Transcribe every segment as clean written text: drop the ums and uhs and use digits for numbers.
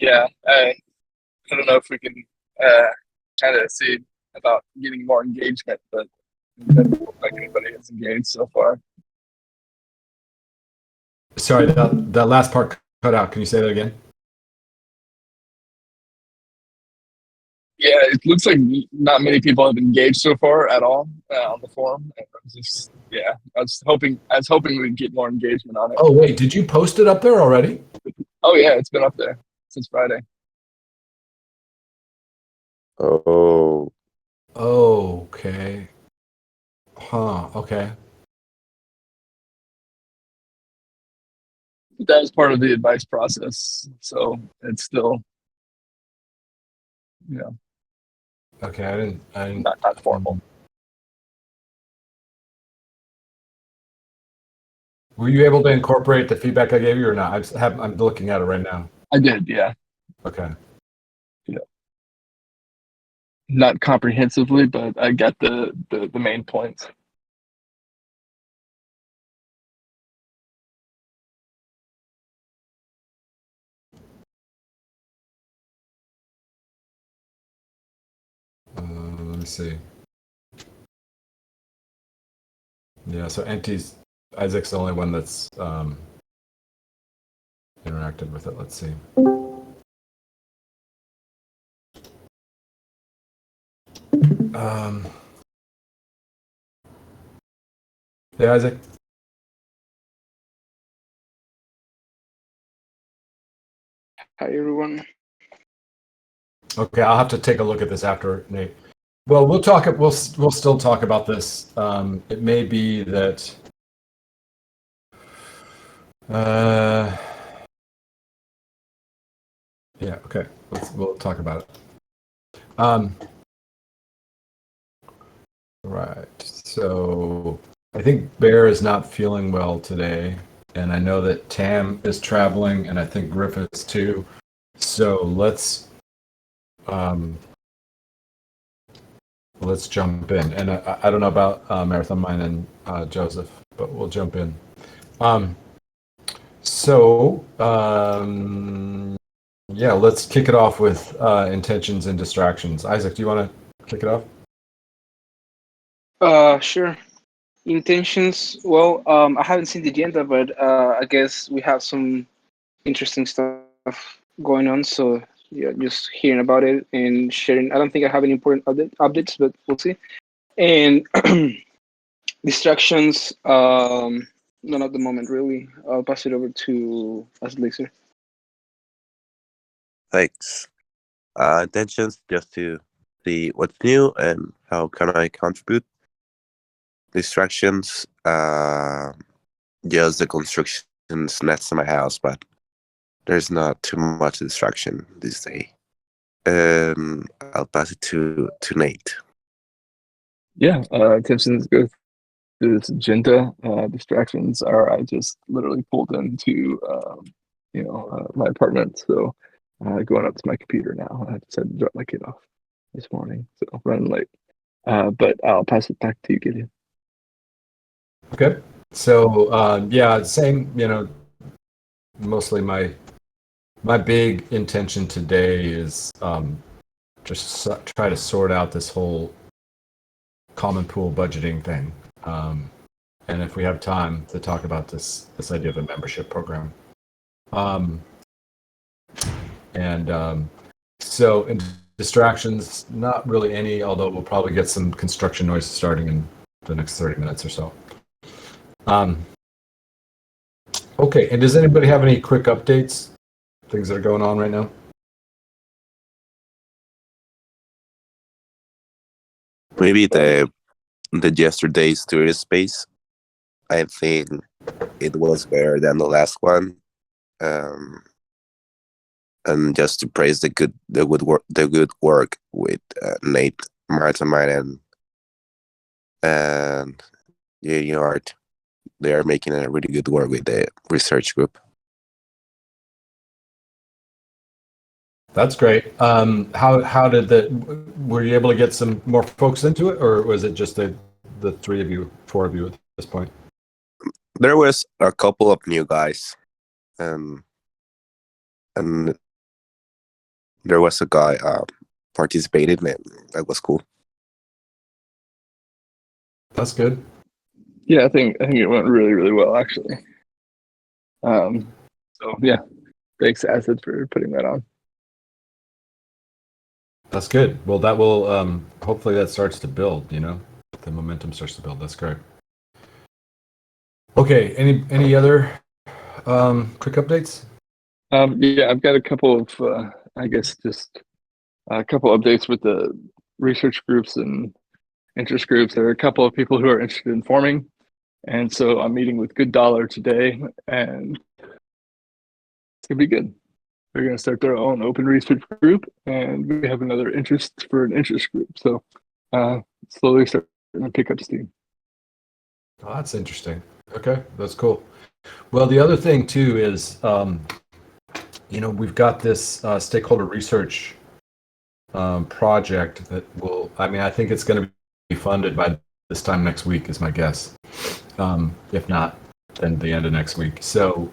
Yeah, I don't know if we can uh, kind of see about getting more engagement, but it doesn't look like anybody has engaged so far. Sorry, that last part cut out. Can you say that again? Yeah, it looks like not many people have engaged so far at all on the forum. And I was just, yeah, I was hoping we'd get more engagement on it. Oh, wait, did you post it up there already? Oh yeah, it's been up there since Friday. Oh, Okay. Huh. Okay. That was part of the advice process, so it's still, you know, Okay. I didn't. not formal. Were you able to incorporate the feedback I gave you or not? I'm looking at it right now. I did, yeah, Okay. yeah, not comprehensively, but I got the main points. Let me see. Yeah. So Isaac's the only one that's interacted with it. Let's see. Um, yeah, Isaac. Hi, everyone. Okay, I'll have to take a look at this after, Nate. Well, we'll talk. We'll still talk about this. It may be that. Yeah. Okay. We'll talk about it. Right. So I think Bear is not feeling well today, and I know that Tam is traveling, and I think Griffiths too. So let's jump in. And I don't know about Marathon Mine and Joseph, but we'll jump in. Yeah, let's kick it off with intentions and distractions. Isaac, do you want to kick it off? Sure. Intentions. Well, I haven't seen the agenda, but I guess we have some interesting stuff going on. So yeah, just hearing about it and sharing. I don't think I have any important updates, but we'll see. And distractions. None at the moment, really. I'll pass it over to Aslixer. thanks. Intentions just to see what's new and how can I contribute. Distractions, just the constructions next to my house, but there's not too much distraction this day. I'll pass it to Nate. Yeah, intentions go through this agenda. Distractions are I just literally pulled into my apartment, so going up to my computer now. I just had to drop my kid off this morning, so running late. But I'll pass it back to you, Gideon. Okay. So yeah, same. Mostly my big intention today is just try to sort out this whole common pool budgeting thing, and if we have time to talk about this idea of a membership program, so in distractions, not really any. Although we'll probably get some construction noise starting in the next 30 minutes or so. Okay, and does anybody have any quick updates? Things that are going on right now? Maybe the yesterday's tourist space. I think it was better than the last one. And just to praise the good work with Nate Martin and Art. They are making a really good work with the research group. That's great. How did were you able to get some more folks into it, or was it just the 4 of you at this point? There was a couple of new guys, and there was a guy participated, and that was cool. That's good. Yeah, I think it went really, really well actually. So yeah, thanks Acid for putting that on. That's good. Well, that will hopefully that starts to build. The momentum starts to build. That's great. Okay. Any other quick updates? Yeah, I've got a couple of I guess just a couple updates with the research groups and interest groups. There are a couple of people who are interested in forming, and so I'm meeting with Good Dollar today, and it's gonna be good. They're gonna start their own open research group, and we have another interest for an interest group. So slowly starting to pick up steam. Oh, that's interesting. Okay, that's cool. Well, the other thing too is, we've got this stakeholder research project that will. I think it's going to be funded by this time next week, is my guess. If not, then the end of next week. So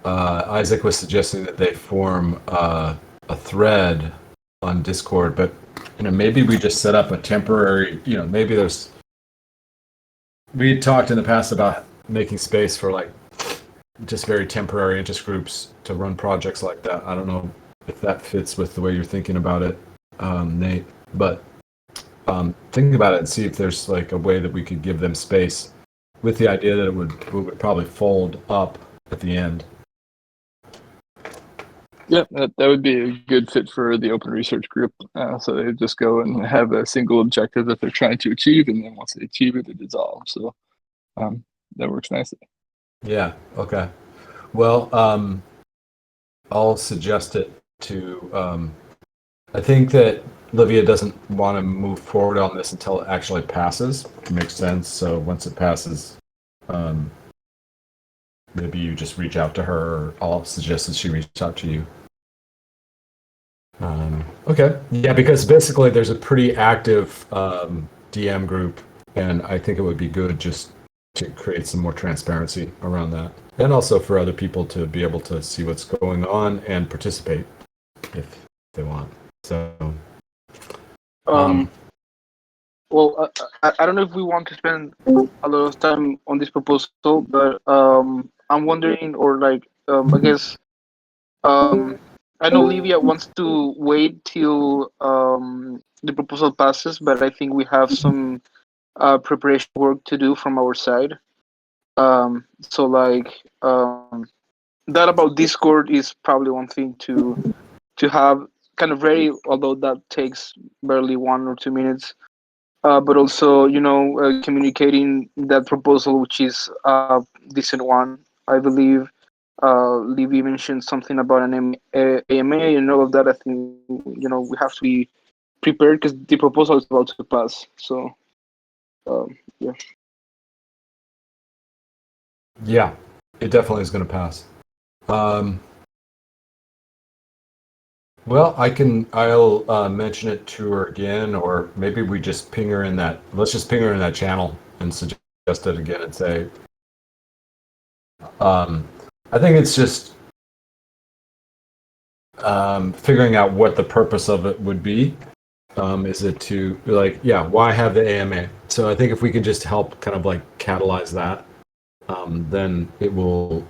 Isaac was suggesting that they form a thread on Discord, but maybe we just set up a temporary. Maybe there's. We had talked in the past about making space for like just very temporary interest groups to run projects like that. I don't know if that fits with the way you're thinking about it, Nate, but think about it and see if there's like a way that we could give them space with the idea that it would probably fold up at the end. Yeah, that would be a good fit for the open research group. So they just go and have a single objective that they're trying to achieve, and then once they achieve it, it dissolves. So that works nicely. Yeah. Okay. Well, I'll suggest it to. I think that Livia doesn't want to move forward on this until it actually passes. It makes sense. So once it passes, maybe you just reach out to her, or I'll suggest that she reach out to you. Okay. Yeah, because basically there's a pretty active DM group, and I think it would be good just to create some more transparency around that, and also for other people to be able to see what's going on and participate if they want. So, well, I don't know if we want to spend a lot of time on this proposal, but I'm wondering, or like, I guess, I know Livia wants to wait till the proposal passes, but I think we have some preparation work to do from our side. So like, that about Discord is probably one thing to have kind of ready, although that takes barely 1 or 2 minutes. But also, communicating that proposal, which is a decent one, I believe. Livy mentioned something about an AMA and all of that. I think we have to be prepared because the proposal is about to pass. So, yeah. yeah, it definitely is going to pass. Well, I'll mention it to her again, or maybe we just ping her in that. Let's just ping her in that channel and suggest it again and say, I think it's just figuring out what the purpose of it would be. Is it to why have the AMA? So I think if we could just help kind of like catalyze that, then it will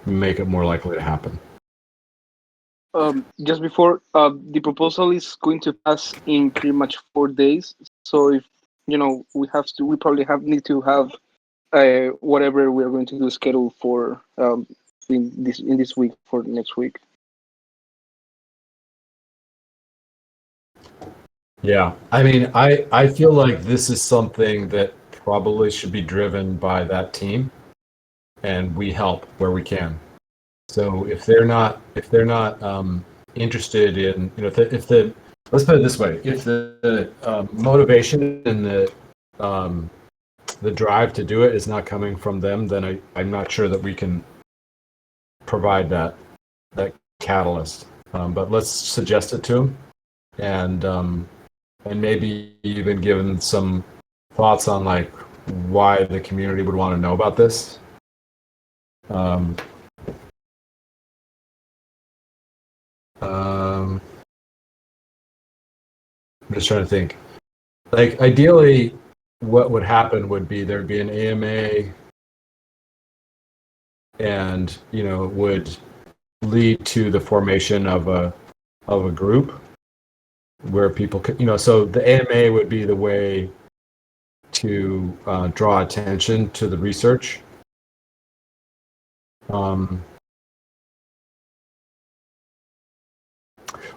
make it more likely to happen. Just before, the proposal is going to pass in pretty much 4 days. So if we probably need to have whatever we're going to do scheduled for in this week for next week. Yeah, I mean, I feel like this is something that probably should be driven by that team, and we help where we can. So if they're not interested in, if the let's put it this way, if the motivation and the drive to do it is not coming from them, then I'm not sure that we can provide that catalyst. But let's suggest it to them, and maybe even give them some thoughts on like why the community would want to know about this. I'm just trying to think. Like ideally, what would happen would be there'd be an AMA, and would lead to the formation of a group where people could, so the AMA would be the way to draw attention to the research.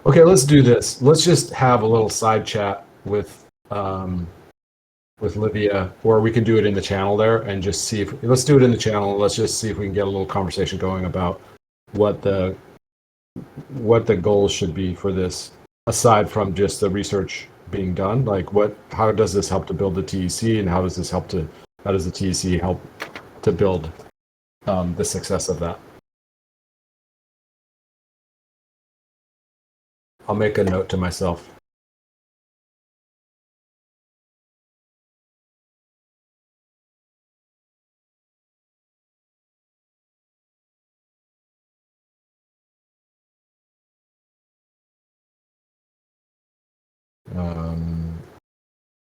Okay, let's do this. Let's just have a little side chat with Livia, or we can do it in the channel there and just see if, let's do it in the channel. Let's just see if we can get a little conversation going about what the goals should be for this, aside from just the research being done. Like how does this help to build the TEC, and how does the TEC help to build the success of that? I'll make a note to myself.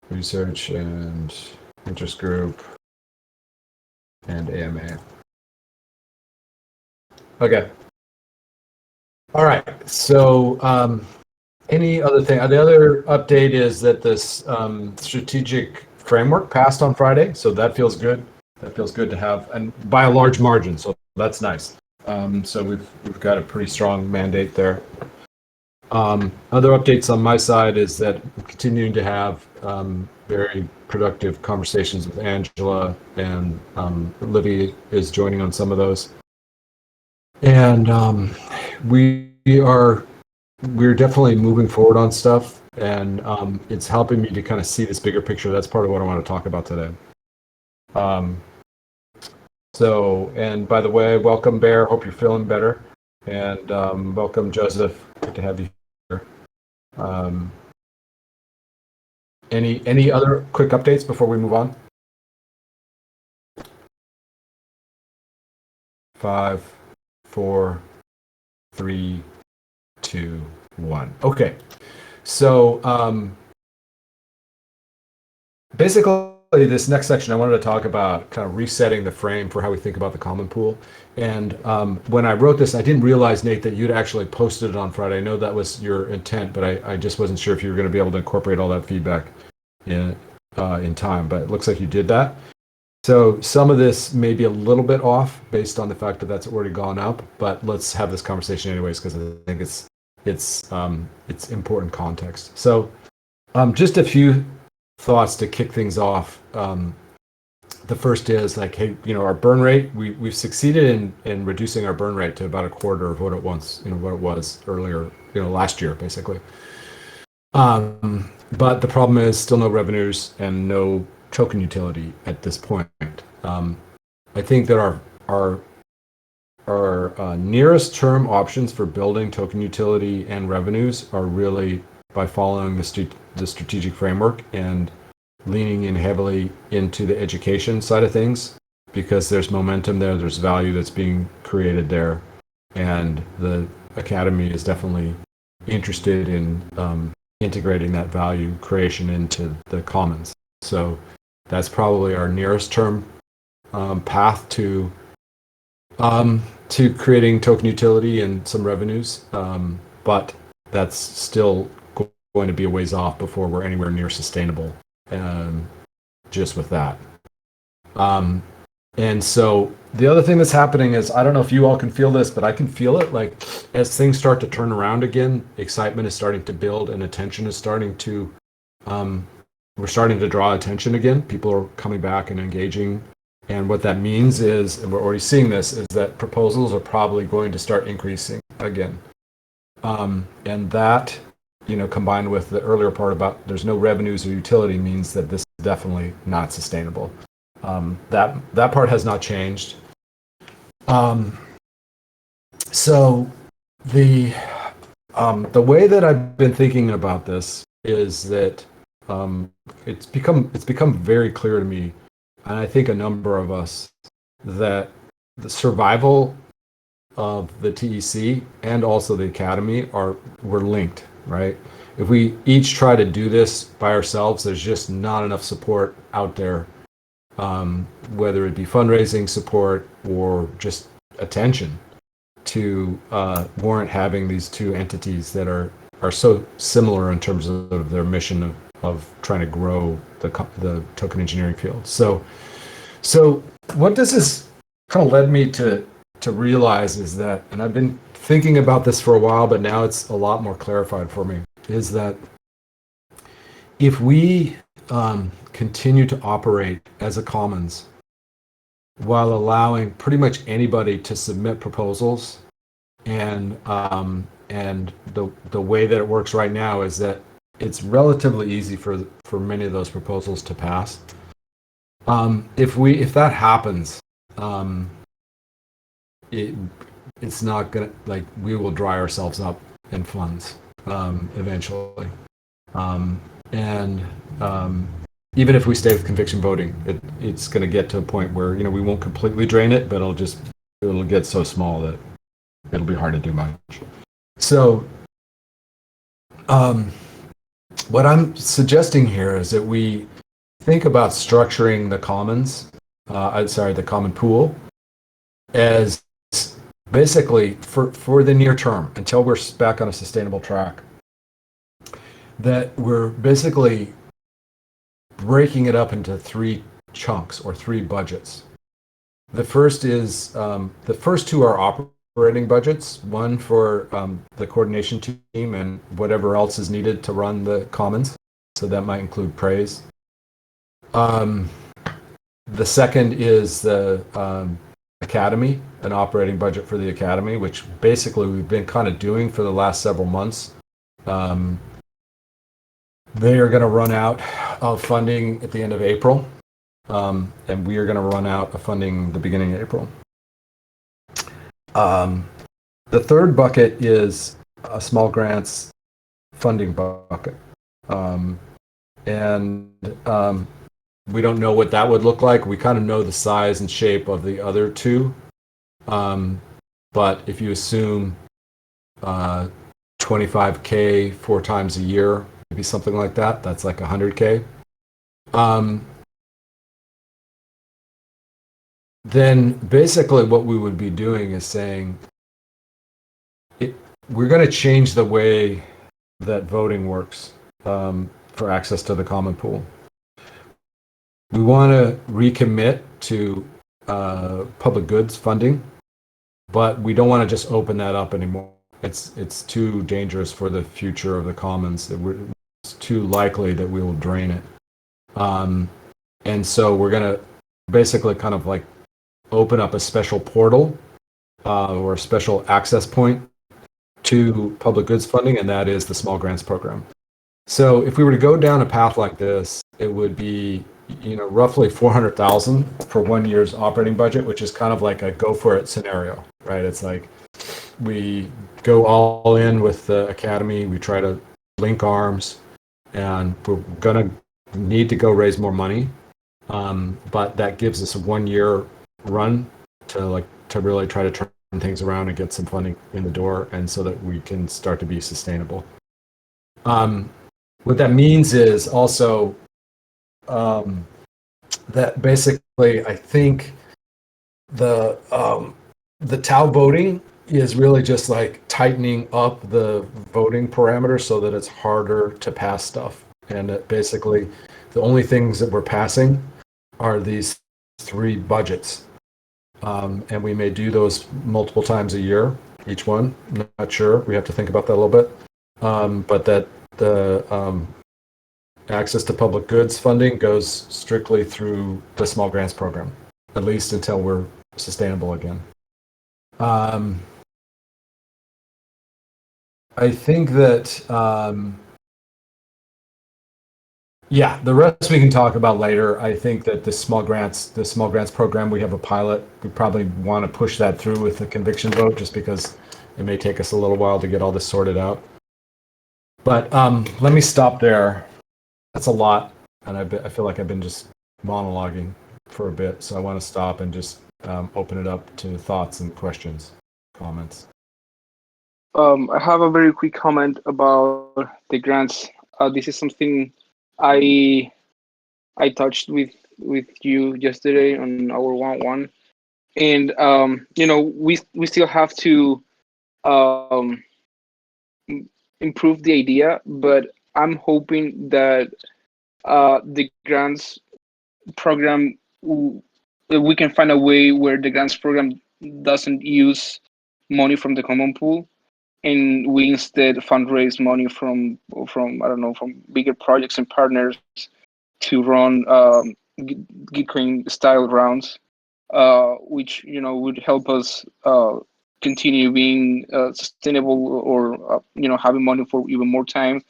Research and interest group and AMA. Okay. All right. So any other thing? The other update is that this strategic framework passed on Friday, so that feels good. That feels good to have, and by a large margin, so that's nice. So we've got a pretty strong mandate there. Other updates on my side is that we're continuing to have very productive conversations with Angela, and Livy is joining on some of those. And we're definitely moving forward on stuff, and it's helping me to kind of see this bigger picture. That's part of what I want to talk about today. So, and by the way, welcome Bear. Hope you're feeling better. And welcome Joseph. Good to have you here. Any other quick updates before we move on? 5, 4, 3, 2, 1. Okay. So basically, this next section, I wanted to talk about kind of resetting the frame for how we think about the Common Pool. And when I wrote this, I didn't realize, Nate, that you'd actually posted it on Friday. I know that was your intent, but I just wasn't sure if you were going to be able to incorporate all that feedback in time. But it looks like you did that. So some of this may be a little bit off based on the fact that that's already gone up. But let's have this conversation anyways, because I think it's important context. So just a few thoughts to kick things off. The first is like, hey, our burn rate, we've succeeded in reducing our burn rate to about a quarter of what it was earlier, last year, basically. But the problem is still no revenues and no token utility at this point. I think that our nearest term options for building token utility and revenues are really by following the strategic framework and leaning in heavily into the education side of things, because there's momentum there, there's value that's being created there, and the Academy is definitely interested in integrating that value creation into the commons. So that's probably our nearest term path to creating token utility and some revenues, but that's still going to be a ways off before we're anywhere near sustainable just with that. And so the other thing that's happening is, I don't know if you all can feel this, but I can feel it, like as things start to turn around again, excitement is starting to build and attention is starting to, we're starting to draw attention again. People are coming back and engaging. And what that means is, and we're already seeing this, is that proposals are probably going to start increasing again. And that, combined with the earlier part about there's no revenues or utility, means that this is definitely not sustainable. That part has not changed. So the way that I've been thinking about this is that it's become very clear to me, and I think a number of us, that the survival of the TEC and also the Academy were linked, right? If we each try to do this by ourselves, there's just not enough support out there, whether it be fundraising support or just attention to warrant having these two entities that are so similar in terms of their mission of trying to grow the token engineering field. So what does this kind of led me to realize is that, and I've been thinking about this for a while, but now it's a lot more clarified for me, is that if we continue to operate as a commons while allowing pretty much anybody to submit proposals, and the way that it works right now is that it's relatively easy for many of those proposals to pass. If that happens, it's not gonna, like, we will dry ourselves up in funds eventually, even if we stay with conviction voting, it's going to get to a point where we won't completely drain it, but it'll get so small that it'll be hard to do much. So what I'm suggesting here is that we think about structuring the commons, the common pool, as basically for the near term until we're back on a sustainable track, that we're basically breaking it up into 3 chunks or 3 budgets. The first is the first 2 are operating budgets, one for the coordination team and whatever else is needed to run the commons. So that might include praise. The second is the Academy, an operating budget for the Academy, which basically we've been kind of doing for the last several months. They are going to run out of funding at the end of April, and we are going to run out of funding the beginning of April. The third bucket is a small grants funding bucket, and we don't know what that would look like. We kind of know the size and shape of the other 2, but if you assume $25K 4 times a year, maybe something like that, that's like $100K. Then basically what we would be doing is saying we're going to change the way that voting works for access to the common pool. We want to recommit to public goods funding, but we don't want to just open that up anymore. It's too dangerous for the future of the commons. It's too likely that we will drain it. And so we're going to basically kind of like open up a special portal or a special access point to public goods funding, and that is the small grants program. So if we were to go down a path like this, it would be roughly $400,000 for 1 year's operating budget, which is kind of like a go for it scenario, right? It's like we go all in with the Academy, we try to link arms, and we're gonna need to go raise more money, but that gives us a 1 year run to really try to turn things around and get some funding in the door, and so that we can start to be sustainable. What that means is also that basically I think the TAO voting is really just like tightening up the voting parameters so that it's harder to pass stuff, and that basically the only things that we're passing are these 3 budgets, and we may do those multiple times a year, each one. I'm not sure, we have to think about that a little bit, but that the access to public goods funding goes strictly through the small grants program, at least until we're sustainable again. I think that the rest we can talk about later. I think that the small grants program, we have a pilot. We probably want to push that through with the conviction vote, just because it may take us a little while to get all this sorted out. But let me stop there. That's a lot, and I feel like I've been just monologuing for a bit, so I want to stop and just open it up to thoughts and questions. comments? I have a very quick comment about the grants. This is something I I touched with you yesterday on our one-on-one, and we still have to um, improve the idea, but I'm hoping that the grants program that we can find a way where the grants program doesn't use money from the common pool, and we instead fundraise money from I don't know, from bigger projects and partners to run Gitcoin style rounds, which would help us continue being sustainable, or having money for even more time,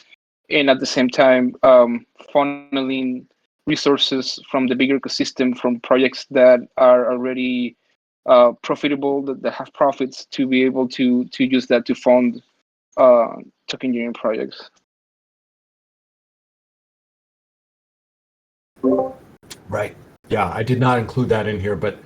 and at the same time funneling resources from the bigger ecosystem, from projects that are already profitable, that have profits, to be able to use that to fund token engineering projects. Right. Yeah, I did not include that in here, but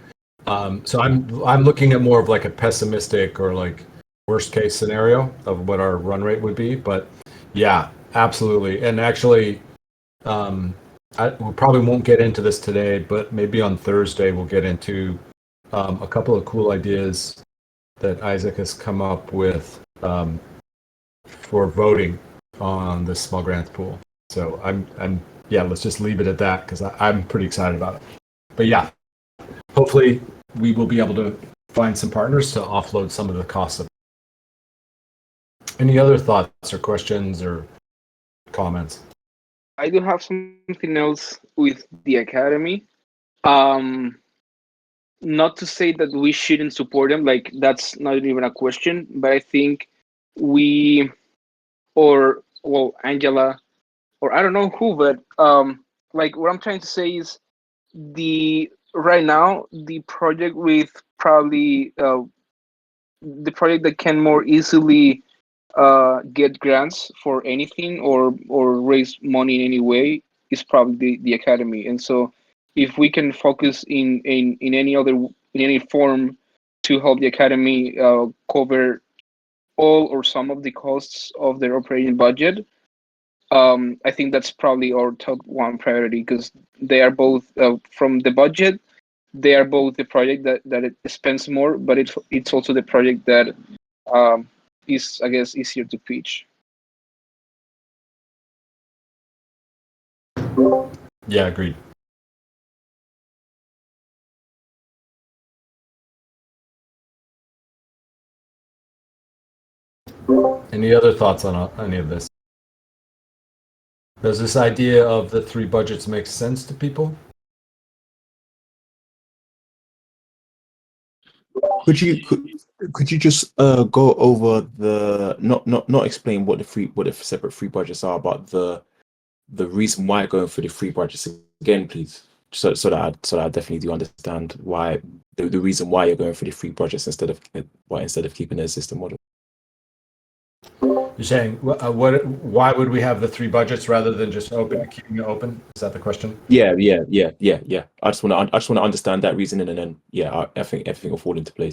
so I'm looking at more of like a pessimistic or like worst case scenario of what our run rate would be. But yeah, absolutely. And actually, we probably won't get into this today, but maybe on Thursday we'll get into a couple of cool ideas that Isaac has come up with for voting on the small grants pool. So yeah, let's just leave it at that because I'm pretty excited about it. But yeah, hopefully we will be able to find some partners to offload some of the costs of it. Any other thoughts or questions or comments? I do have something else with the academy. Um, Not to say that we shouldn't support them, like that's not even a question, but I think we, or well, Angela, or I don't know who, but like what I'm trying to say is the right now the project with probably the project that can more easily get grants for anything, or raise money in any way, is probably the academy. And so if we can focus in any other, in any form, to help the academy cover all or some of the costs of their operating budget, I think that's probably our top one priority, because they are both from the budget, they are both the project that it spends more, but it's also the project that um, is, I guess, easier to pitch. Yeah, agreed. Any other thoughts on any of this? Does this idea of the three budgets make sense to people? Could you just go over the not explain what the separate free budgets are, but the reason why going for the free budgets again, please, so that I definitely do understand why the reason why you're going for the free budgets instead of keeping the system model. You're saying why would we have the three budgets rather than just keeping it open? Is that the question? Yeah. I just want to understand that reasoning, and then I think everything will fall into place.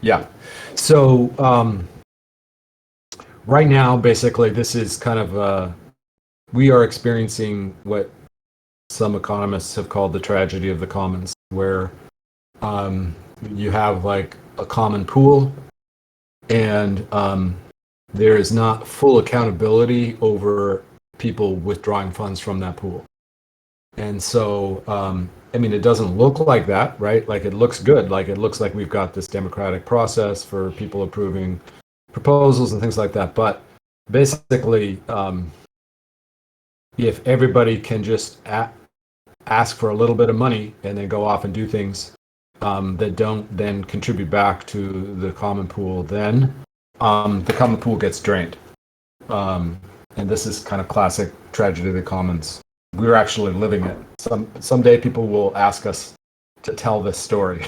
Yeah. So right now, basically, this is kind of we are experiencing what some economists have called the tragedy of the commons, where you have like a common pool, and there is not full accountability over people withdrawing funds from that pool. And so, I mean, it doesn't look like that, right? Like it looks good. Like it looks like we've got this democratic process for people approving proposals and things like that. But basically, if everybody can just ask for a little bit of money and then go off and do things that don't then contribute back to the common pool, then the common pool gets drained. And this is kind of classic tragedy of the commons. We're actually living it. Someday people will ask us to tell this story.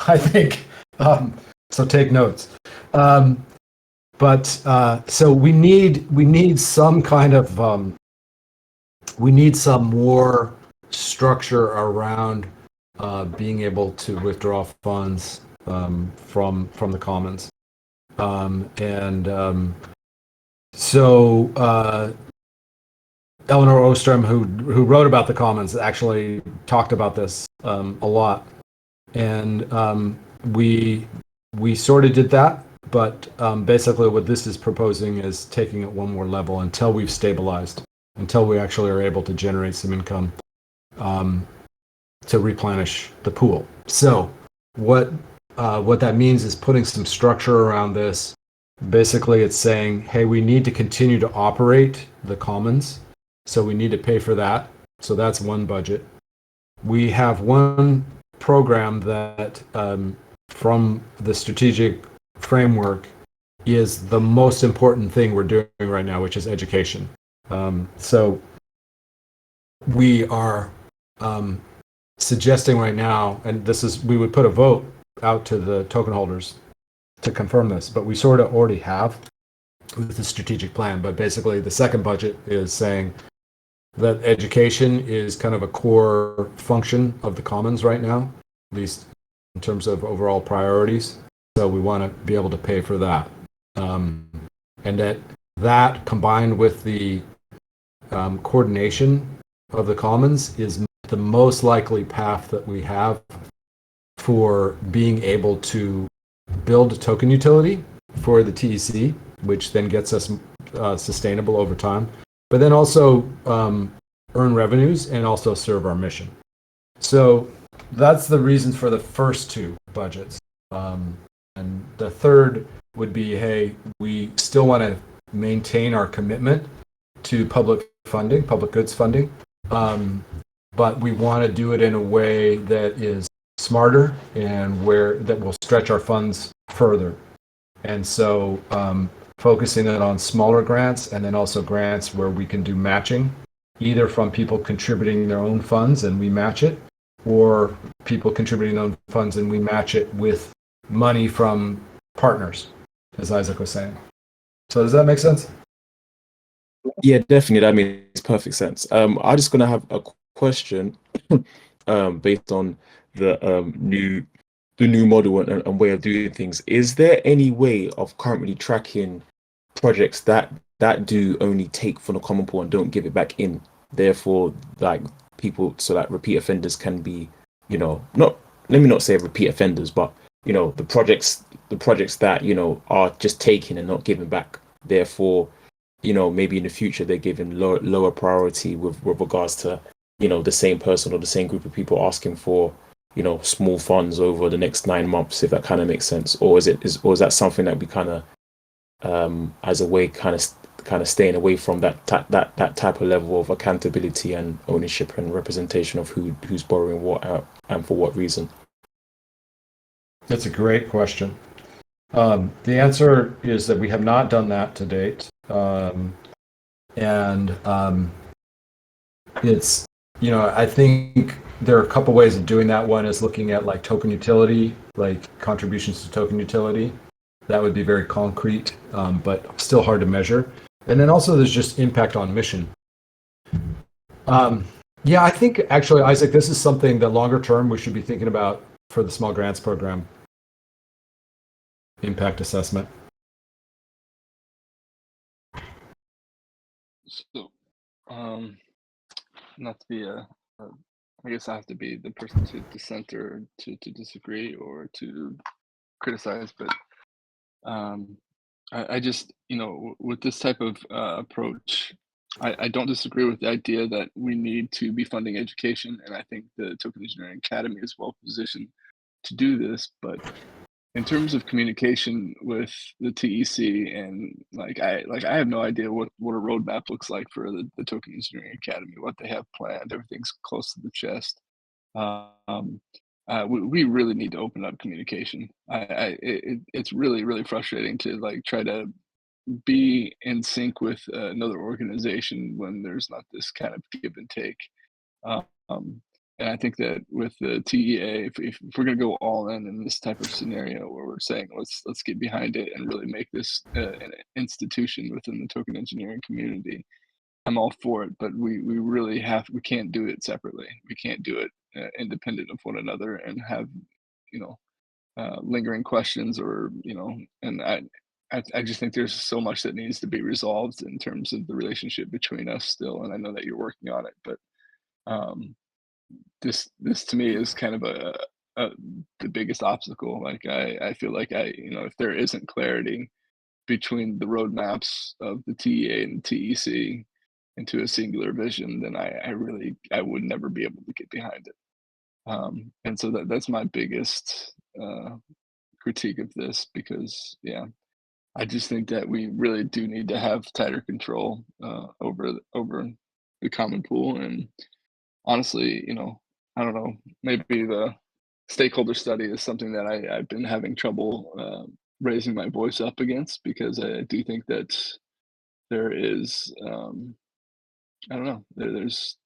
I think so. Take notes. But so we need some kind of we need some more structure around being able to withdraw funds from the commons. So Eleanor Ostrom, who wrote about the commons, actually talked about this a lot, and we sort of did that. But basically, what this is proposing is taking it one more level until we've stabilized, until we actually are able to generate some income to replenish the pool. So what that means is putting some structure around this. Basically, it's saying, hey, we need to continue to operate the commons, so we need to pay for that. So that's one budget. We have one program that, from the strategic framework, is the most important thing we're doing right now, which is education. So we are suggesting right now, and we would put a vote out to the token holders to confirm this, but we sort of already have with the strategic plan. But basically, the second budget is saying that education is kind of a core function of the commons right now, at least in terms of overall priorities. So we want to be able to pay for that. And that combined with the coordination of the commons is the most likely path that we have for being able to build a token utility for the TEC, which then gets us sustainable over time, but then also earn revenues and also serve our mission. So that's the reason for the first two budgets. And the third would be, hey, we still want to maintain our commitment to public funding, public goods funding, but we want to do it in a way that is smarter and that will stretch our funds further. And so focusing it on smaller grants, and then also grants where we can do matching, either from people contributing their own funds and we match it, or people contributing their own funds and we match it with money from partners, as Isaac was saying. So does that make sense? Yeah, definitely. That makes perfect sense. I'm just gonna have a question based on the new model and way of doing things. Is there any way of currently tracking projects that do only take from the common pool and don't give it back in? Therefore, like people, so that repeat offenders can be, not, let me not say repeat offenders, but the projects that are just taking and not giving back. Therefore, maybe in the future they're given lower priority with regards to the same person or the same group of people asking for small funds over the next 9 months, if that kind of makes sense. Or is that something that we kind of as a way kind of staying away from that type of level of accountability and ownership and representation of who's borrowing what out and for what reason? That's a great question. The answer is that we have not done that to date. It's, I think there are a couple ways of doing that. One is looking at like token utility, like contributions to token utility. That would be very concrete, but still hard to measure. And then also there's just impact on mission. Yeah, I think actually, Isaac, this is something that longer term we should be thinking about for the small grants program. Impact assessment. So, not to be I guess I have to be the person to dissent or to disagree or to criticize, but I just, with this type of approach, I don't disagree with the idea that we need to be funding education, and I think the Token Engineering Academy is well positioned to do this. But in terms of communication with the TEC, and I have no idea what a roadmap looks like for the Token Engineering Academy, what they have planned. Everything's close to the chest. We really need to open up communication. It's really frustrating to try to be in sync with another organization when there's not this kind of give and take. Um, and I think that with the TEA, if we're going to go all in this type of scenario where we're saying let's get behind it and really make this an institution within the token engineering community, I'm all for it. But we can't do it separately. We can't do it independent of one another and have lingering questions, or and I just think there's so much that needs to be resolved in terms of the relationship between us still, and I know that you're working on it, but um, this to me is kind of a the biggest obstacle. Like I feel like if there isn't clarity between the roadmaps of the TEA and the TEC into a singular vision, then I would never be able to get behind it. And so that's my biggest critique of this because yeah, I just think that we really do need to have tighter control over the common pool. And honestly, I don't know, maybe the stakeholder study is something that I've been having trouble raising my voice up against because I do think that there is I don't know there's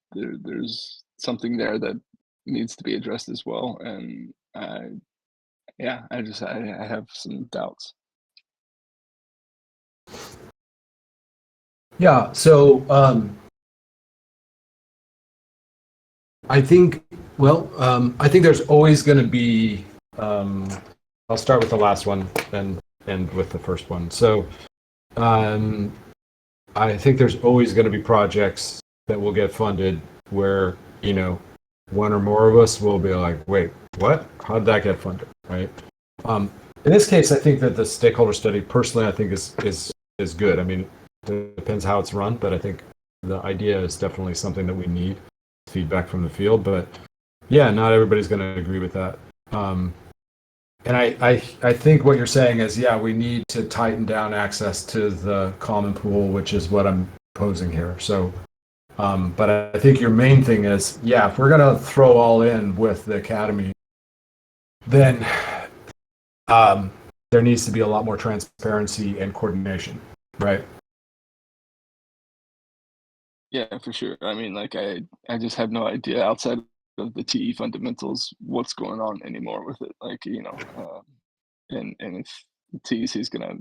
something there that needs to be addressed as well, and yeah, I have some doubts. Yeah. So I think, I think there's always going to be. I'll start with the last one and end with the first one. So um, I think there's always going to be projects that will get funded where one or more of us will be like, wait, what? How did that get funded? Right. In this case, I think that the stakeholder study, personally, I think is good. I mean, it depends how it's run, but I think the idea is definitely something that we need feedback from the field. But yeah, not everybody's going to agree with that. And I think what you're saying is, yeah, we need to tighten down access to the common pool, which is what I'm posing here. So, but I think your main thing is, yeah, if we're going to throw all in with the academy, then there needs to be a lot more transparency and coordination, right? Yeah, for sure. I mean, like I just have no idea outside of the TE fundamentals what's going on anymore with it. Like, and if the TEC is gonna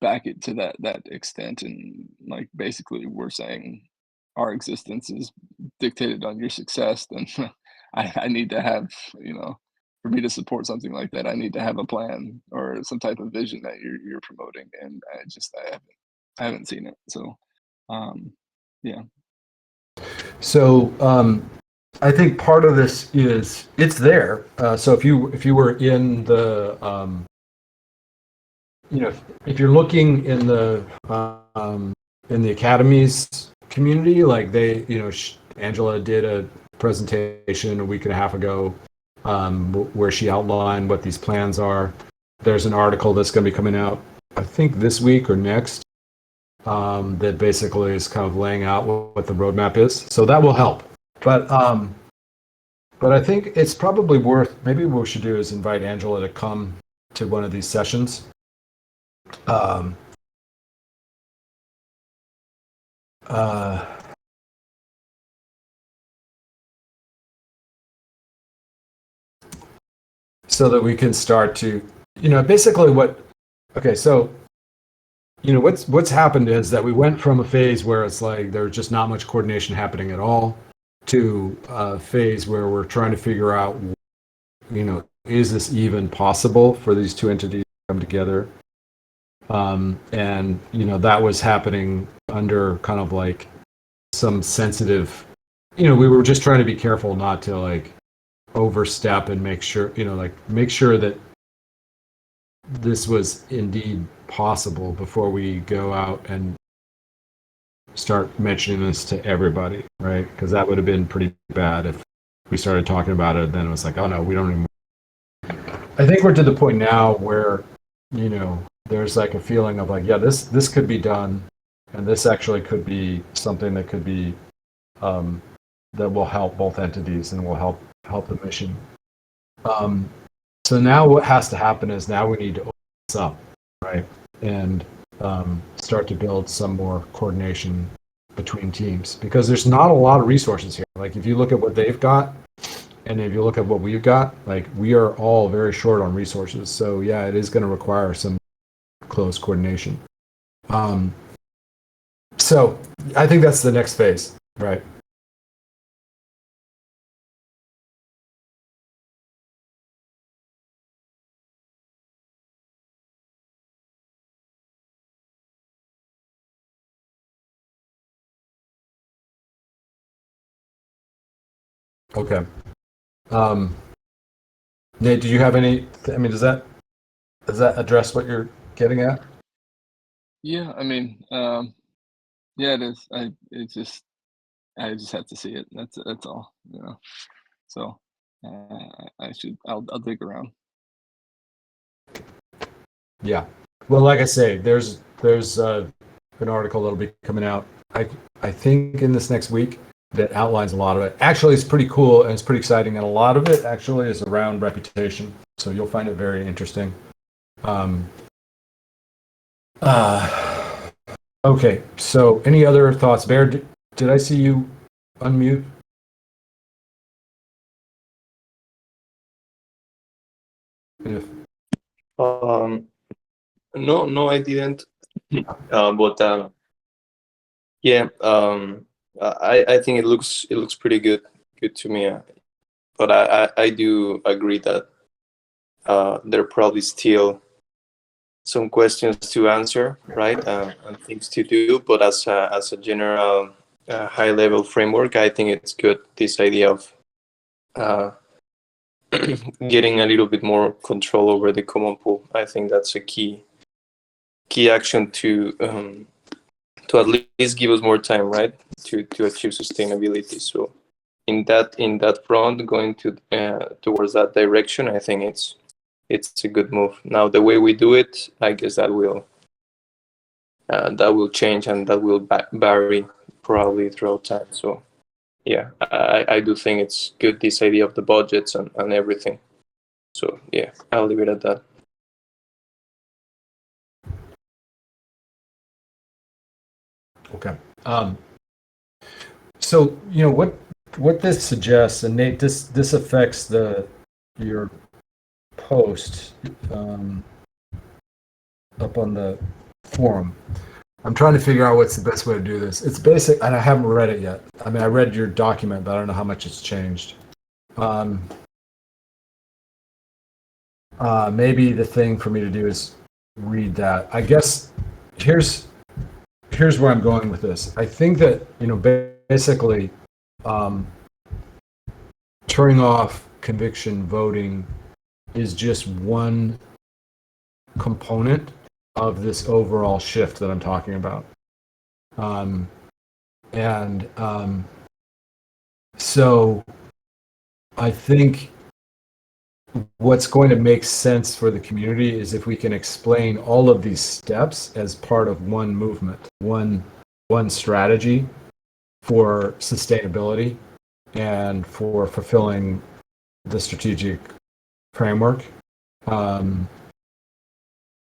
back it to that extent, and like basically we're saying our existence is dictated on your success, then I need to have, for me to support something like that, I need to have a plan or some type of vision that you're promoting, and I haven't seen it. So, yeah. So I think part of this is it's there. So if you were in the if you're looking in the academies community, like they Angela did a presentation a week and a half ago where she outlined what these plans are. There's an article that's going to be coming out, I think this week or next, that basically is kind of laying out what the roadmap is. So that will help. But I think it's probably worth, maybe what we should do is invite Angela to come to one of these sessions. Um, uh, so that we can start to, basically okay, so, what's happened is that we went from a phase where it's like there's just not much coordination happening at all to a phase where we're trying to figure out, is this even possible for these two entities to come together? And that was happening under kind of like some sensitive, we were just trying to be careful not to like overstep and make sure, make sure that this was indeed possible before we go out and start mentioning this to everybody, right? Because that would have been pretty bad if we started talking about it, then it was like, oh no, we don't even. I think we're to the point now where, there's like a feeling of like, yeah, this could be done, and this actually could be something that could be that will help both entities and will help the mission. So now what has to happen is now we need to open this up, right, and start to build some more coordination between teams, because there's not a lot of resources here. Like if you look at what they've got, and if you look at what we've got, like we are all very short on resources. So yeah, it is going to require some close coordination. So I think that's the next phase, right? Okay. Nate, do you have any? I mean, does that address what you're getting at? Yeah, I mean, yeah, it is. I just have to see it. That's all. So I'll dig around. Yeah. Well, like I say, there's an article that'll be coming out. I think in this next week that outlines a lot of it. Actually, it's pretty cool and it's pretty exciting, and a lot of it actually is around reputation. So you'll find it very interesting. Um, okay. So any other thoughts, Bear? Did I see you unmute? If No, I didn't. But yeah, I think it looks pretty good to me. But I do agree that there are probably still some questions to answer, right? And things to do. But as a general high level framework, I think it's good, this idea of getting a little bit more control over the common pool. I think that's a key action to at least give us more time, right, to achieve sustainability. So in that front, going to towards that direction, I think it's a good move. Now the way we do it, I guess that will change, and that will vary probably throughout time. So yeah, I do think it's good, this idea of the budgets and everything. So yeah, I'll leave it at that. Okay. So what this suggests, and Nate, this affects your post up on the forum. I'm trying to figure out what's the best way to do this. It's basic, and I haven't read it yet. I mean, I read your document, but I don't know how much it's changed. Maybe the thing for me to do is read that. I guess here's where I'm going with this. I think that basically turning off conviction voting is just one component of this overall shift that I'm talking about. So I think what's going to make sense for the community is if we can explain all of these steps as part of one movement, one strategy for sustainability and for fulfilling the strategic framework.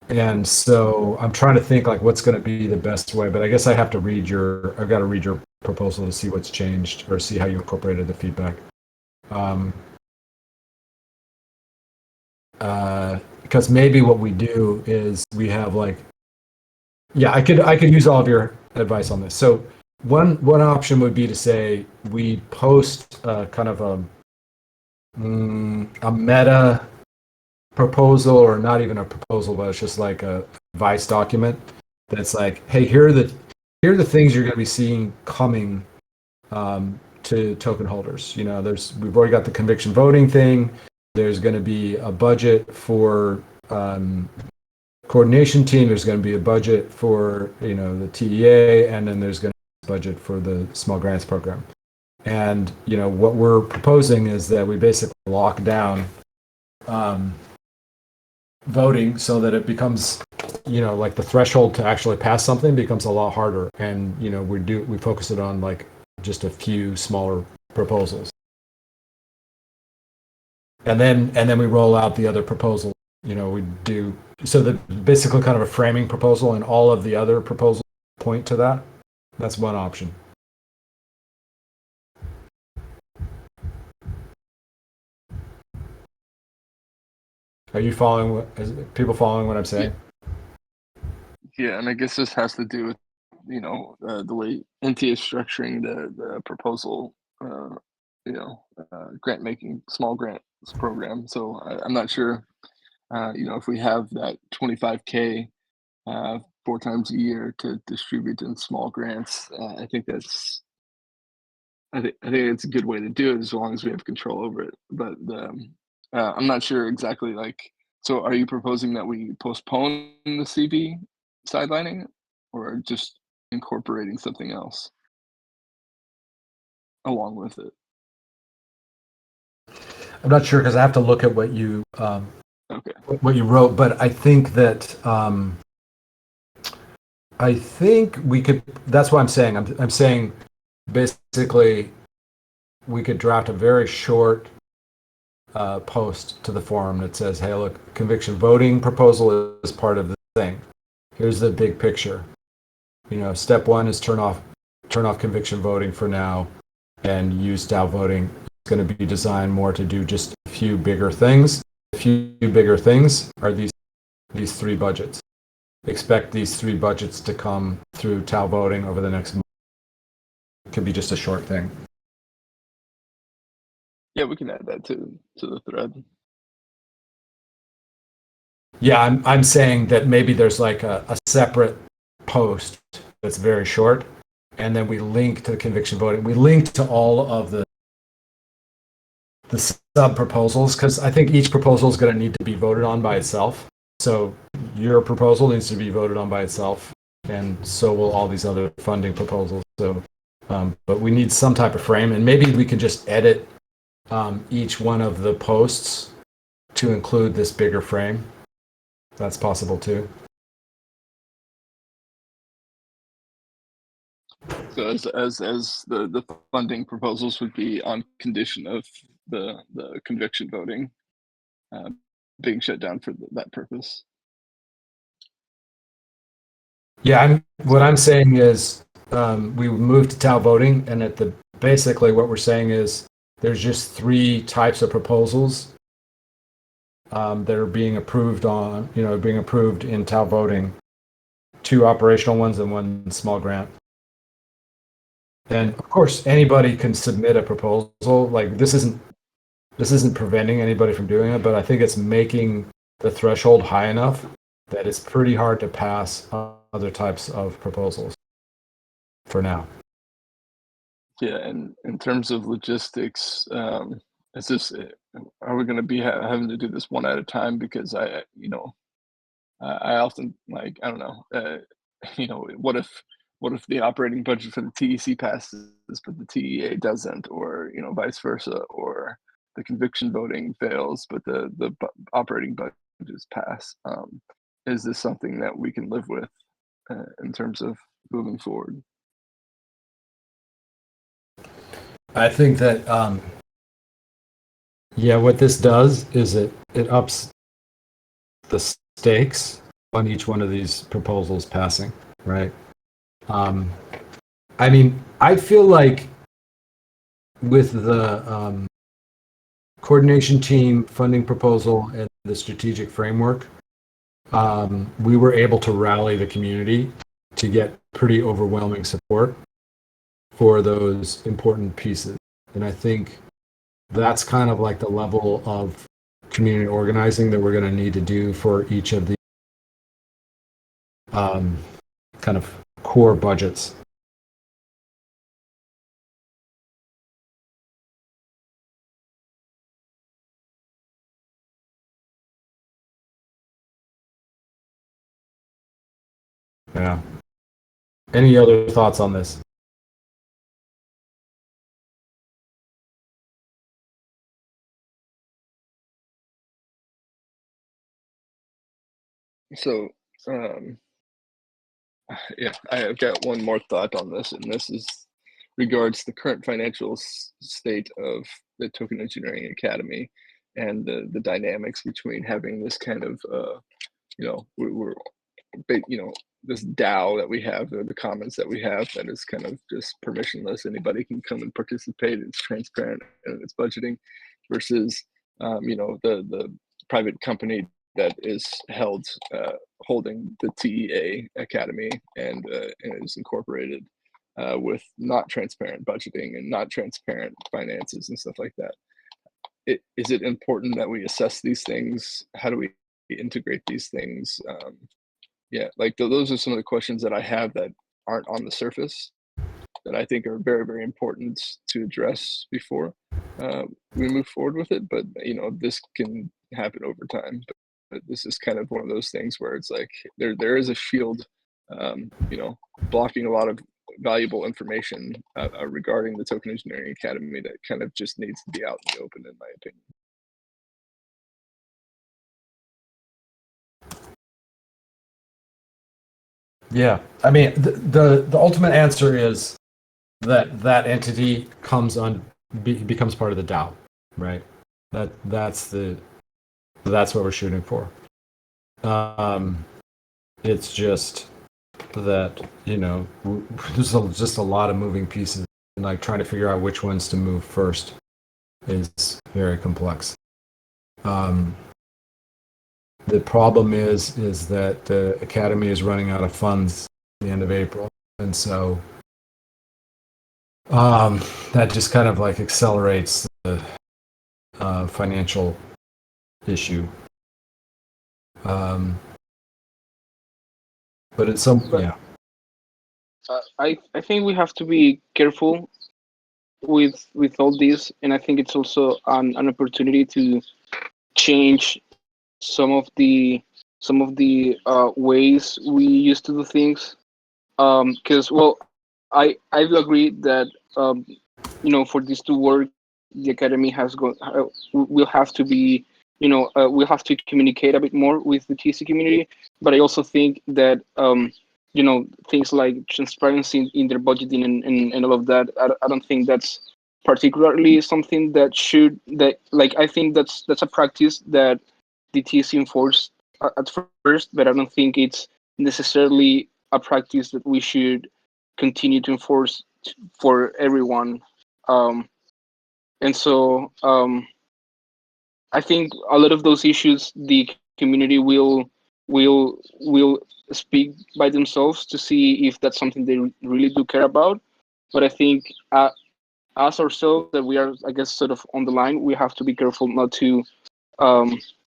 And so I'm trying to think like what's going to be the best way, but I guess I've got to read your proposal to see what's changed or see how you incorporated the feedback. Because maybe what we do is we have I could use all of your advice on this. So one option would be to say we post kind of a meta proposal, or not even a proposal, but it's just like a advice document that's like, hey, here are the things you're going to be seeing coming to token holders. We've already got the conviction voting thing. There's going to be a budget for coordination team. There's going to be a budget for the TEA, and then there's going to be a budget for the small grants program. And what we're proposing is that we basically lock down voting so that it becomes like the threshold to actually pass something becomes a lot harder, and we focus it on like just a few smaller proposals, and then we roll out the other proposals. We do so that basically kind of a framing proposal, and all of the other proposals point to that. That's one option. Are you following? Is people following what I'm saying? Yeah, and I guess this has to do with the way NT is structuring the proposal, grant making small grants program. So I'm not sure, if we have that 25K 4 times a year to distribute in small grants. I think that's I think it's a good way to do it as long as we have control over it. But I'm not sure exactly. Like, so are you proposing that we postpone the CB sidelining, or just incorporating something else along with it? I'm not sure because I have to look at what you Okay. what you wrote, but I think that I think we could. That's what I'm saying. I'm saying basically we could draft a very short post to the forum that says, "Hey, look, conviction voting proposal is part of the thing. Here's the big picture. You know, step one is turn off conviction voting for now, and use style voting. It's going to be designed more to do just a few bigger things. A few bigger things are these three budgets. Expect these three budgets to come through TAL voting over the next month. It could be just a short thing." Yeah, we can add that to the thread. Yeah, I'm saying that maybe there's like a separate post that's very short, and then we link to the conviction voting. We link to all of the sub proposals, because I think each proposal is going to need to be voted on by itself. So your proposal needs to be voted on by itself, and so will all these other funding proposals. So, but we need some type of frame, and maybe we can just edit each one of the posts to include this bigger frame. That's possible too. So as the funding proposals would be on condition of the conviction voting uh, being shut down for that purpose. Yeah, what I'm saying is we move to TAL voting, and basically what we're saying is there's just three types of proposals that are being approved in TAL voting, 2 operational ones and 1 small grant. And of course, anybody can submit a proposal. Like this isn't preventing anybody from doing it, but I think it's making the threshold high enough that it's pretty hard to pass other types of proposals for now. Yeah, and in terms of logistics, is this are we going to be having to do this one at a time? Because I often like I don't know, what if the operating budget for the TEC passes but the TEA doesn't, or vice versa, or the conviction voting fails but the operating budgets pass. Is this something that we can live with in terms of moving forward? I think that what this does is it ups the stakes on each one of these proposals passing, right? I mean, I feel like with the coordination team funding proposal and the strategic framework, we were able to rally the community to get pretty overwhelming support for those important pieces. And I think that's kind of like the level of community organizing that we're going to need to do for each of the kind of core budgets. Yeah. Any other thoughts on this? So, yeah, I've got one more thought on this, and this is regards the current financial state of the Token Engineering Academy and the dynamics between having this kind of, we're this DAO that we have, the commons that we have, that is kind of just permissionless. Anybody can come and participate. It's transparent and it's budgeting, versus the private company that is holding the TEA Academy and is incorporated with not transparent budgeting and not transparent finances and stuff like that. Is it important that we assess these things? How do we integrate these things? Yeah, like those are some of the questions that I have that aren't on the surface that I think are very, very important to address before we move forward with it. But this can happen over time. But this is kind of one of those things where it's like there is a shield, blocking a lot of valuable information regarding the Token Engineering Academy that kind of just needs to be out in the open, in my opinion. Yeah, I mean, the ultimate answer is that entity becomes part of the DAO, right? That's what we're shooting for. It's just that there's just a lot of moving pieces, and like trying to figure out which ones to move first is very complex. The problem is that the Academy is running out of funds at the end of April, and so that just kind of like accelerates the financial issue. But it's yeah. I think we have to be careful with all this, and I think it's also an opportunity to change some of the ways we used to do things. Because I will agree that for this to work, the academy will have to be we'll have to communicate a bit more with the TC community. But I also think that things like transparency in their budgeting and all of that, I don't think that's particularly something I think that's a practice that the TC enforced at first, but I don't think it's necessarily a practice that we should continue to enforce for everyone. And so I think a lot of those issues the community will speak by themselves to see if that's something they really do care about. But I think us ourselves, that we are, I guess, sort of on the line, we have to be careful not to.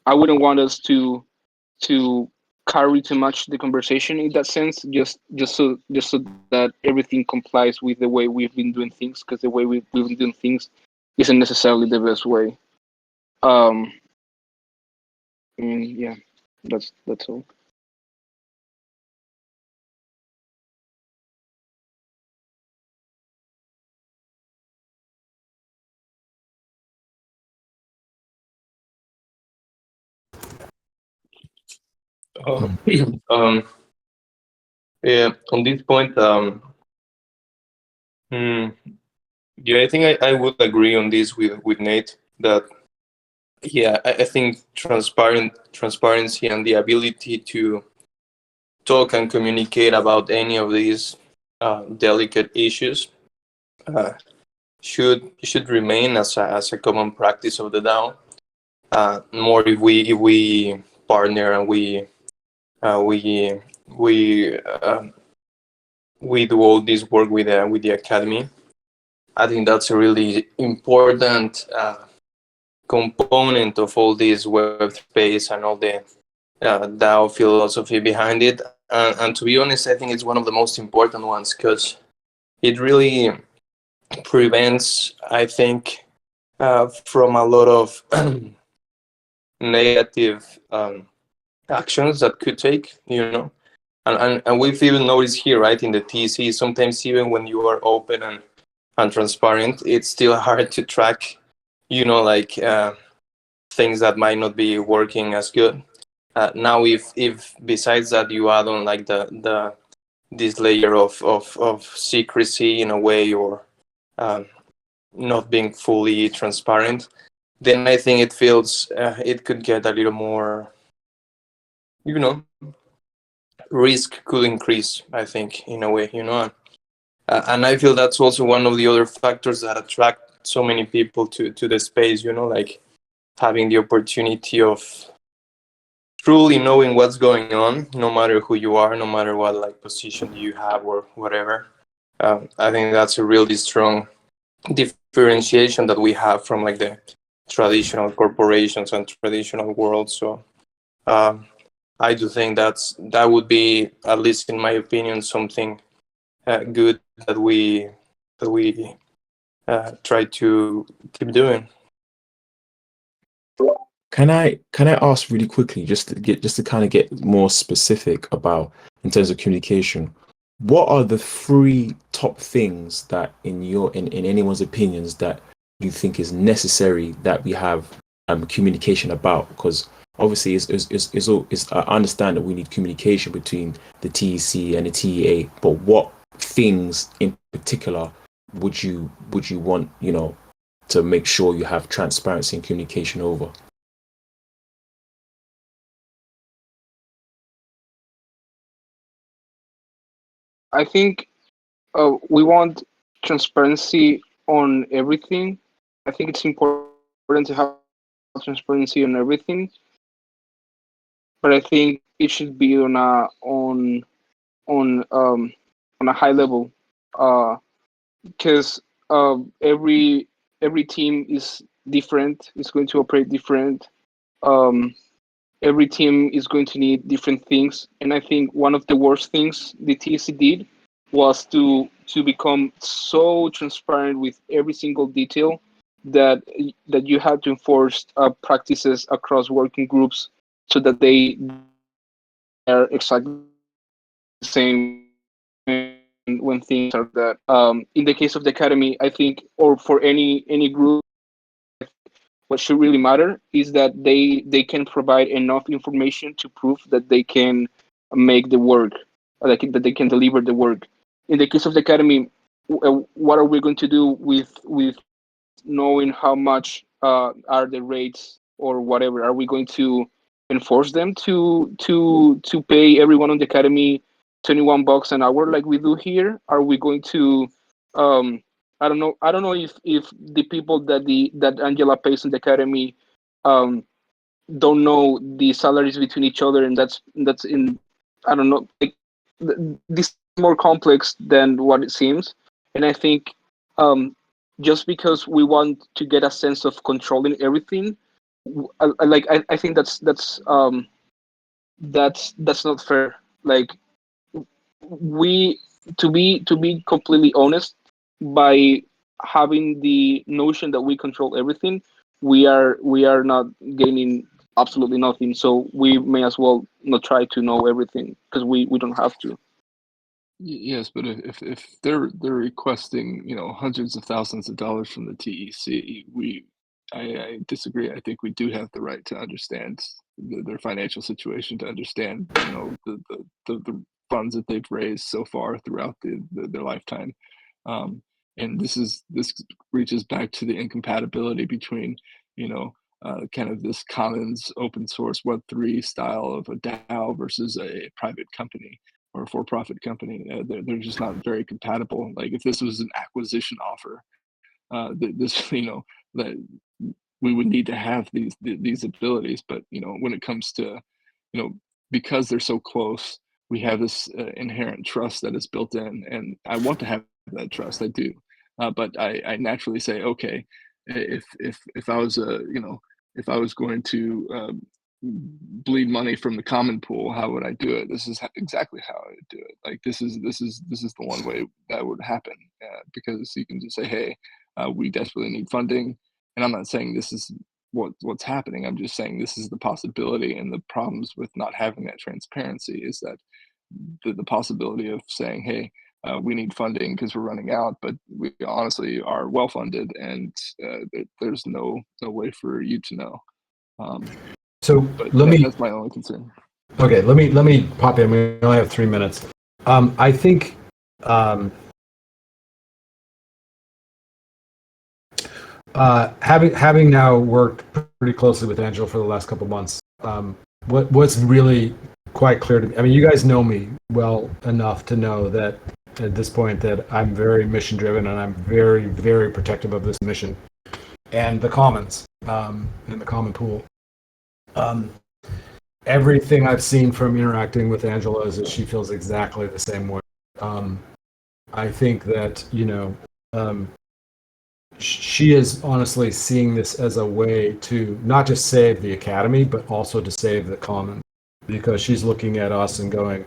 I wouldn't want us to carry too much the conversation in that sense, just so that everything complies with the way we've been doing things, because the way we've been doing things isn't necessarily the best way. Yeah, that's all. Yeah, on this point, yeah, I think I would agree on this with Nate, that yeah, I think transparency and the ability to talk and communicate about any of these delicate issues should remain as a common practice of the DAO. More if we partner and we do all this work with the academy. I think that's a really important component of all this web space and all the DAO philosophy behind it. And to be honest, I think it's one of the most important ones, because it really prevents, I think, from a lot of negative actions that could take, and we've even noticed here, right, in the TC, sometimes even when you are open and transparent, it's still hard to track, things that might not be working as good. Now, if besides that you add on like this layer of secrecy in a way, or not being fully transparent, then I think it feels it could get a little more, risk could increase, I think, in a way, and I feel that's also one of the other factors that attract so many people to the space, like having the opportunity of truly knowing what's going on, no matter who you are, no matter what like position you have or whatever. I think that's a really strong differentiation that we have from like the traditional corporations and traditional world. So I do think that would be, at least in my opinion, something good that we we try to keep doing. Can I ask really quickly, just to kind of get more specific about in terms of communication, what are the three top things that in anyone's opinions that you think is necessary that we have communication about? Because obviously I understand that we need communication between the TEC and the TEA, but what things in particular would you want, to make sure you have transparency and communication over? I think we want transparency on everything. I think it's important to have transparency on everything, but I think it should be on a high level, because every team is different. It's going to operate different. Um, every team is going to need different things, and I think one of the worst things the TC did was to become so transparent with every single detail that you had to enforce practices across working groups so that they are exactly the same when things are that. In the case of the academy, I think, or for any group, what should really matter is that they can provide enough information to prove that they can make the work, like that they can deliver the work. In the case of the academy, what are we going to do with knowing how much are the rates or whatever? Are we going to enforce them to pay everyone on the academy $21 an hour like we do here? Are we going to I don't know if the people that Angela pays in the academy um don't know the salaries between each other, and that's in, I don't know, like, this is more complex than what it seems. And I think um just because we want to get a sense of controlling everything, I think that's not fair. Like, we to be completely honest, by having the notion that we control everything, we are not gaining absolutely nothing. So we may as well not try to know everything, because we don't have to. Yes, but if they're requesting, hundreds of thousands of dollars from the TEC, I disagree. I think we do have the right to understand their financial situation, to understand, the funds that they've raised so far throughout their lifetime. Um, and this reaches back to the incompatibility between, kind of this commons open source Web3 style of a DAO versus a private company or a for-profit company. They're just not very compatible. Like, if this was an acquisition offer, this that we would need to have these abilities. But when it comes to, because they're so close, we have this inherent trust that is built in, and I want to have that trust. I do, but I naturally say, okay, if I was if I was going to bleed money from the common pool, how would I do it? This is exactly how I would do it. Like, this is the one way that would happen, because you can just say, hey, we desperately need funding. And I'm not saying this is what's happening. I'm just saying this is the possibility. And the problems with not having that transparency is that the possibility of saying, hey, we need funding because we're running out, but we honestly are well funded, and there's no way for you to know. So But let me. that's my only concern. Okay, let me pop in. We only have 3 minutes. I think having now worked pretty closely with Angela for the last couple of months, what's really quite clear to me. I mean, you guys know me well enough to know that at this point that I'm very mission driven, and I'm very, very protective of this mission and the commons and the common pool. Everything I've seen from interacting with Angela is that she feels exactly the same way. I think that, she is honestly seeing this as a way to not just save the academy, but also to save the common, because she's looking at us and going,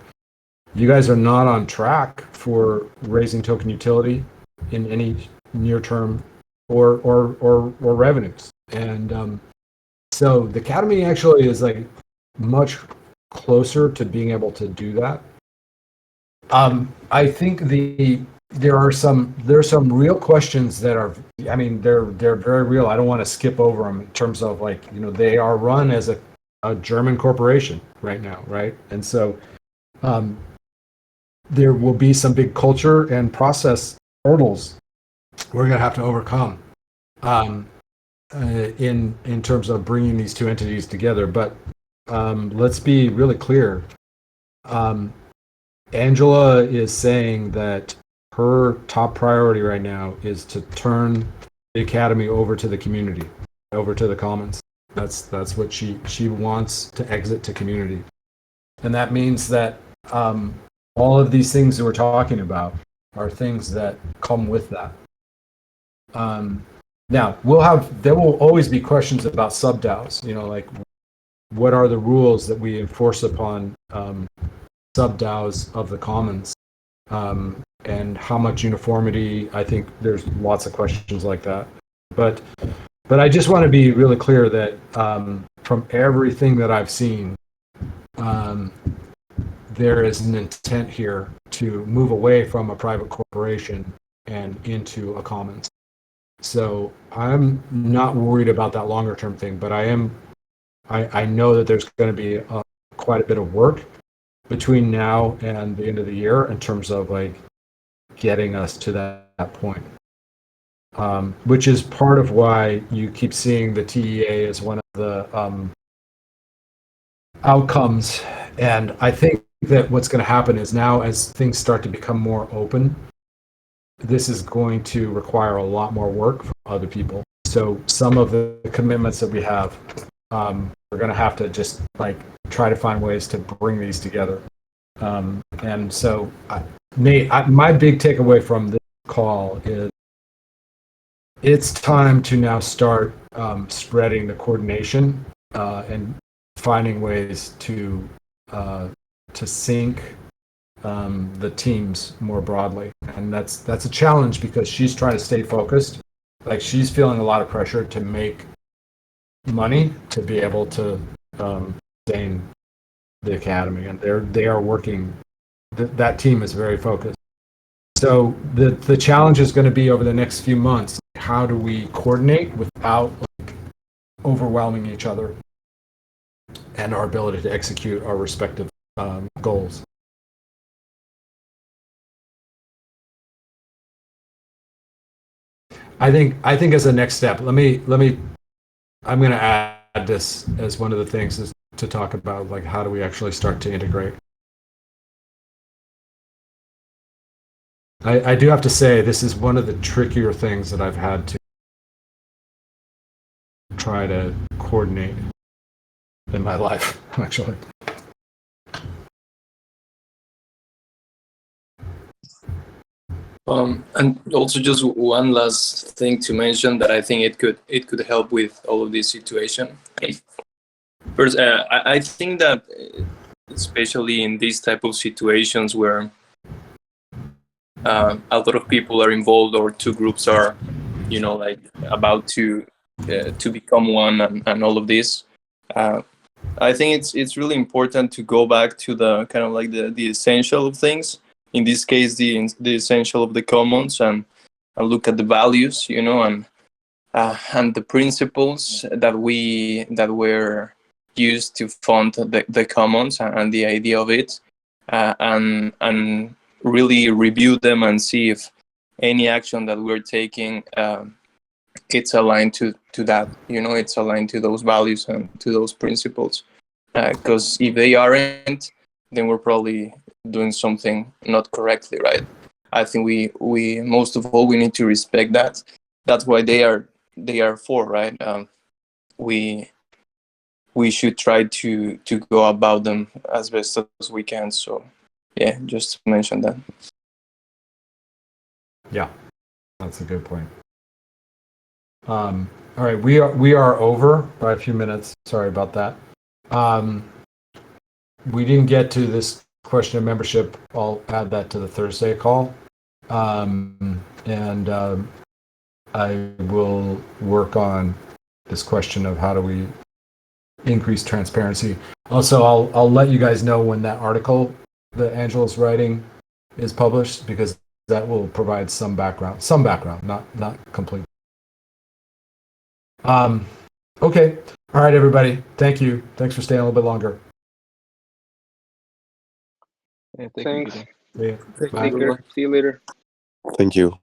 you guys are not on track for raising token utility. in any near term or revenues. And so the academy actually is like much closer to being able to do that. I think there's some real questions that are, I mean, they're very real. I don't want to skip over them in terms of like, you know, they are run as a German corporation right now, right? And so there will be some big culture and process hurdles we're going to have to overcome in terms of bringing these two entities together. But let's be really clear. Angela is saying that her top priority right now is to turn the academy over to the community, over to the commons. That's what she wants to exit to community, and that means that all of these things that we're talking about are things that come with that. Now there will always be questions about sub-DAOs. You know, like what are the rules that we enforce upon sub-DAOs of the commons, and how much uniformity. I think there's lots of questions like that. But I just want to be really clear that from everything that I've seen, there is an intent here to move away from a private corporation and into a commons. So I'm not worried about that longer term thing, but I know that there's going to be quite a bit of work between now and the end of the year in terms of like getting us to that point, which is part of why you keep seeing the TEA as one of the outcomes. And I think that what's going to happen is now as things start to become more open, this is going to require a lot more work from other people. So some of the commitments that we have, we're going to have to just like try to find ways to bring these together. And so, Nate, my big takeaway from this call is it's time to now start spreading the coordination and finding ways to sync the teams more broadly. And that's a challenge because she's trying to stay focused. Like she's feeling a lot of pressure to make money to be able to sustain the academy, and they are working. That team is very focused. So the challenge is going to be over the next few months. How do we coordinate without like overwhelming each other and our ability to execute our respective goals? I think as a next step, I'm going to add this as one of the things is to talk about like how do we actually start to integrate. I do have to say this is one of the trickier things that I've had to try to coordinate in my life, actually. And also just one last thing to mention that I think it could help with all of this situation. First, I think that especially in these type of situations where a lot of people are involved or two groups are, you know, like about to become one and all of this, I think it's really important to go back to the kind of like the essential of things. In this case, the essential of the commons, and look at the values, you know, and the principles that were used to fund the commons and the idea of it, and really review them and see if any action that we're taking it's aligned to that, you know, it's aligned to those values and to those principles, because if they aren't, then we're probably doing something not correctly, right? I think we most of all we need to respect that. That's why they are for, right? We should try to go about them as best as we can. So yeah, just to mention that. Yeah, that's a good point. All right, we are over by a few minutes. Sorry about that. We didn't get to this question of membership. I'll add that to the Thursday call. and I will work on this question of how do we increase transparency. Also, I'll let you guys know when that article that Angela's writing is published, because that will provide some background, not complete. Okay. All right, everybody. Thank you. Thanks for staying a little bit longer. Yeah, thank Thanks. you. See you. Peter. Bye. Take care. See you later. Thank you.